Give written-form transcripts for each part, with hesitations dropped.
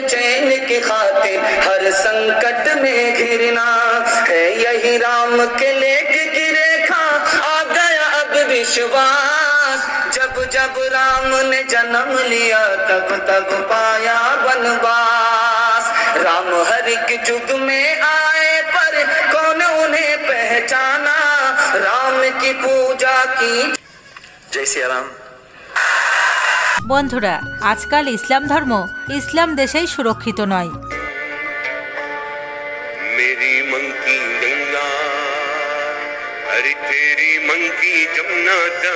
चैन की खातिर हर संकट में घिरना है, यही राम के लेख की रेखा आ गया अब विश्वास। जब जब राम ने जन्म लिया तब तब पाया वनवास। राम हर एक युग में आए पर कौन उन्हें पहचाना, राम की पूजा की। जय श्री राम। বন্ধুরা, আজকাল ইসলাম ধর্ম ইসলাম দেশেই সুরক্ষিত নয়। मेरी मन की गंगा अरे तेरी मन की जमुना जा,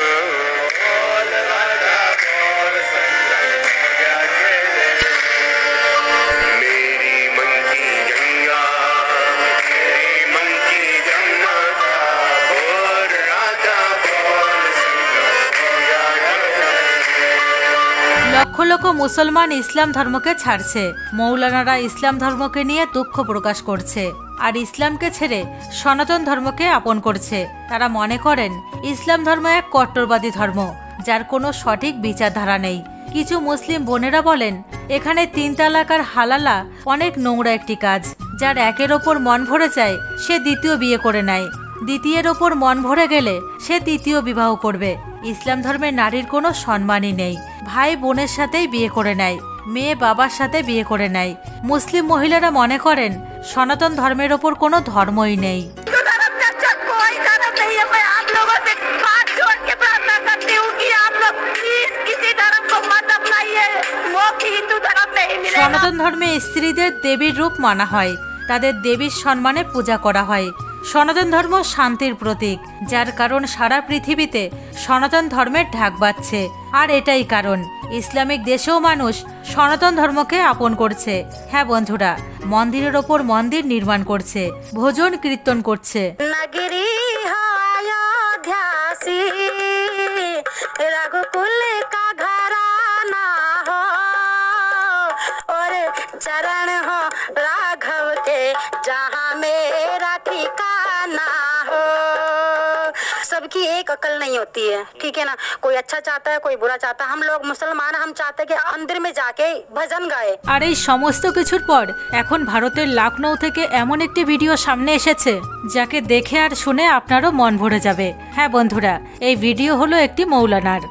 मेरी मन की गंगा तेरी मन की जमुना जा, और राधा बोल লক্ষ লক্ষ মুসলমান ইসলাম ধর্মকে ছাড়ছে। মৌলানারা ইসলাম ধর্মকে নিয়ে দুঃখ প্রকাশ করছে আর ইসলামকে ছেড়ে সনাতন ধর্মকে আপন করছে। তারা মনে করেন ইসলাম ধর্ম এক কট্টরবাদী ধর্ম, যার কোনো সঠিক বিচারধারা নেই। কিছু মুসলিম বোনেরা বলেন এখানে 3 তালাক আর হালালা অনেক নোংরা একটি কাজ। যার একের ওপর মন ভরে যায় সে দ্বিতীয় বিয়ে করে নেয়, দ্বিতীয়ের ওপর মন ভরে গেলে সে তৃতীয় বিবাহ করবে। ইসলাম ধর্মে নারীর কোনো সম্মানই নেই। ভাই বোনের সাথেই বিয়ে করে নেয়, মেয়ে বাবার সাথে বিয়ে করে নেয়। মুসলিম মহিলারা মনে করেন সনাতন ধর্মের ওপর কোনো ধর্মই নেই। সনাতন ধর্মে স্ত্রীদের দেবীর রূপ মানা হয়, তাদের দেবীর সম্মানে পূজা করা হয়। সনাতন ধর্ম শান্তির প্রতীক, যার কারণ সারা পৃথিবীতে সনাতন ধর্মের ঢাক বাজছে। আর এটাই কারণ ইসলামিক দেশেও মানুষ সনাতন ধর্মকে আপন করছে। হ্যাঁ বন্ধুরা, মন্দিরের ওপর মন্দির নির্মাণ করছে, ভোজন কীর্তন করছে। चरण हो राघव के जहाँ मेरा ठिकाना हो। सबकी एक अकल नहीं होती है, ठीक है ना। कोई अच्छा चाहता है, कोई बुरा चाहता है। हम लोग मुसलमान हम चाहते हैं कि मंदिर में जाके भजन गाए। আর এই সমস্ত কিছুর পর এখন ভারতের লখনৌ থেকে এমন একটি ভিডিও সামনে এসেছে যাকে দেখে আর শুনে আপনারও মন ভরে যাবে। হ্যাঁ বন্ধুরা, এই ভিডিও হলো একটি মৌলানার।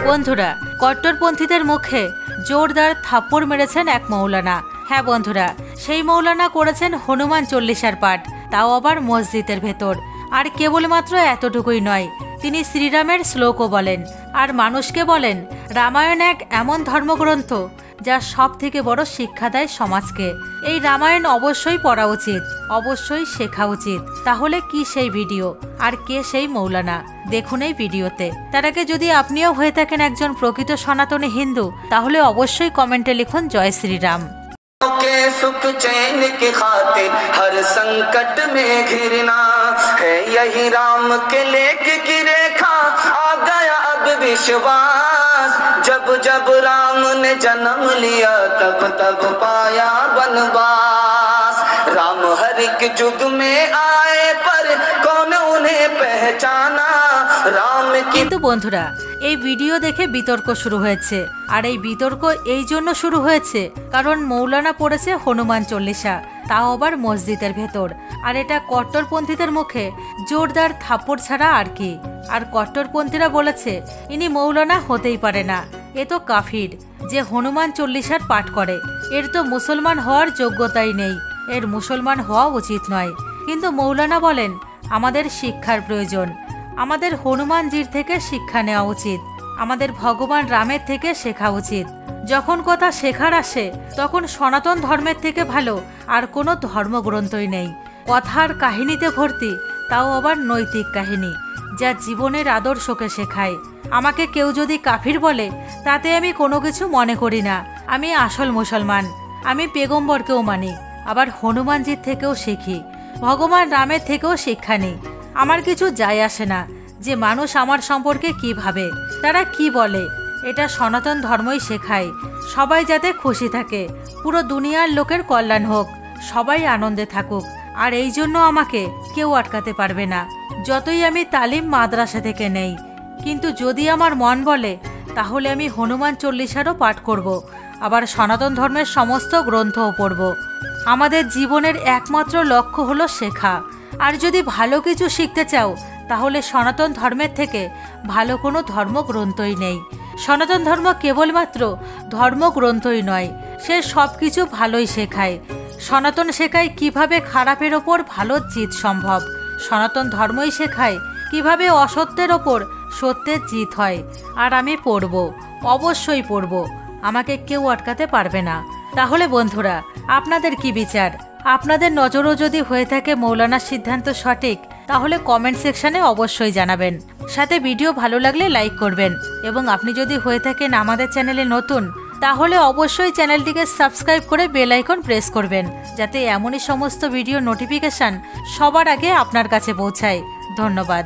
বন্ধুরা, কট্টরপন্থীদের মুখে জোরদার থাপ্পড় মেরেছেন এক মৌলানা। হ্যাঁ বন্ধুরা, সেই মৌলানা করেছেন হনুমান চল্লিশার পাঠ, তাও আবার মসজিদের ভেতর। আর কেবলমাত্র এতটুকুই নয়, তিনি শ্রীরামের শ্লোকও বলেন। আর মানুষকে বলেন রামায়ণ এক এমন ধর্মগ্রন্থ যা সব থেকে বড় শিক্ষা দেয় সমাজকে। এই রামায়ণ অবশ্যই পড়া উচিত, অবশ্যই শেখা উচিত। তাহলে কি সেই ভিডিও আর কে সেই মৌলানা, দেখুন এই ভিডিওতে। তার আগে যদি আপনিও হয়ে থাকেন একজন প্রকৃত সনাতনী হিন্দু, তাহলে অবশ্যই কমেন্টে লিখুন জয় শ্রীরাম। के सुख चैन की खातिर हर संकट में घिरना है, यही राम के लेख की रेखा आ गया अब विश्वास। जब जब राम ने जन्म लिया तब तब पाया वनवास। राम हर एक युग में आए पर कौन उन्हें पहचाना, राम की। কিন্তু বন্ধুরা, এই ভিডিও দেখে বিতর্ক শুরু হয়েছে। আর এই বিতর্ক এই জন্য শুরু হয়েছে কারণ মৌলানা পড়েছে হনুমান চল্লিশা, তাও আবার মসজিদের ভেতর। আর এটা কট্টরপন্থীদের মুখে জোরদার থাপ্পড় ছাড়া আর কি। আর কট্টরপন্থীরা বলেছে ইনি মৌলানা হতেই পারে না, এ তো কাফির যে হনুমান চল্লিশার পাঠ করে। এর তো মুসলমান হওয়ার যোগ্যতাই নেই, এর মুসলমান হওয়া উচিত নয়। কিন্তু মৌলানা বলেন আমাদের শিক্ষার প্রয়োজন, আমাদের হনুমানজির থেকে শিক্ষা নেওয়া উচিত, আমাদের ভগবান রামের থেকে শেখা উচিত। যখন কথা শেখার আসে তখন সনাতন ধর্মের থেকে ভালো আর কোনো ধর্মগ্রন্থই নেই। কথার কাহিনীতে ভর্তি, তাও আবার নৈতিক কাহিনী যা জীবনের আদর্শকে শেখায়। আমাকে কেউ যদি কাফির বলে তাতে আমি কোনো কিছু মনে করি না, আমি আসল মুসলমান। আমি পেগম্বরকেও মানি, আবার হনুমানজির থেকেও শিখি, ভগবান রামের থেকেও শিক্ষা নিই। আমার কিছু যায় আসে না যে মানুষ আমার সম্পর্কে কি ভাবে, তারা কি বলে। এটা সনাতন ধর্মই শেখায় সবাই যাতে খুশি থাকে, পুরো দুনিয়ার লোকের কল্যাণ হোক, সবাই আনন্দে থাকুক। আর এই জন্য আমাকে কেউ আটকাতে পারবে না, যতই আমি তালিম মাদ্রাসা থেকে নেই। কিন্তু যদি আমার মন বলে তাহলে আমি হনুমান চল্লিশারও পাঠ করব, আবার সনাতন ধর্মের সমস্ত গ্রন্থও পড়ব। আমাদের জীবনের একমাত্র লক্ষ্য হলো শেখা। আর যদি ভালো কিছু শিখতে চাও তাহলে সনাতন ধর্মের থেকে ভালো কোনো ধর্মগ্রন্থই নেই। সনাতন ধর্ম কেবলমাত্র ধর্মগ্রন্থই নয়, সে সব কিছু ভালোই শেখায়। সনাতন শেখায় কিভাবে খারাপের ওপর ভালোর জিত সম্ভব। সনাতন ধর্মই শেখায় কিভাবে অসত্যের ওপর সত্যের জিত হয়। আর আমি পড়ব, অবশ্যই পড়ব, আমাকে কেউ আটকাতে পারবে না। তাহলে বন্ধুরা, আপনাদের কি বিচার? আপনাদের নজরও যদি হয়ে থাকে মৌলানার সিদ্ধান্ত সঠিক, তাহলে কমেন্ট সেকশনে অবশ্যই জানাবেন। সাথে ভিডিও ভালো লাগলে লাইক করবেন, এবং আপনি যদি হয়ে থাকেন আমাদের চ্যানেলে নতুন, তাহলে অবশ্যই চ্যানেলটিকে সাবস্ক্রাইব করে বেল আইকন প্রেস করবেন, যাতে এমনই সমস্ত ভিডিও নোটিফিকেশন সবার আগে আপনার কাছে পৌঁছায়। ধন্যবাদ।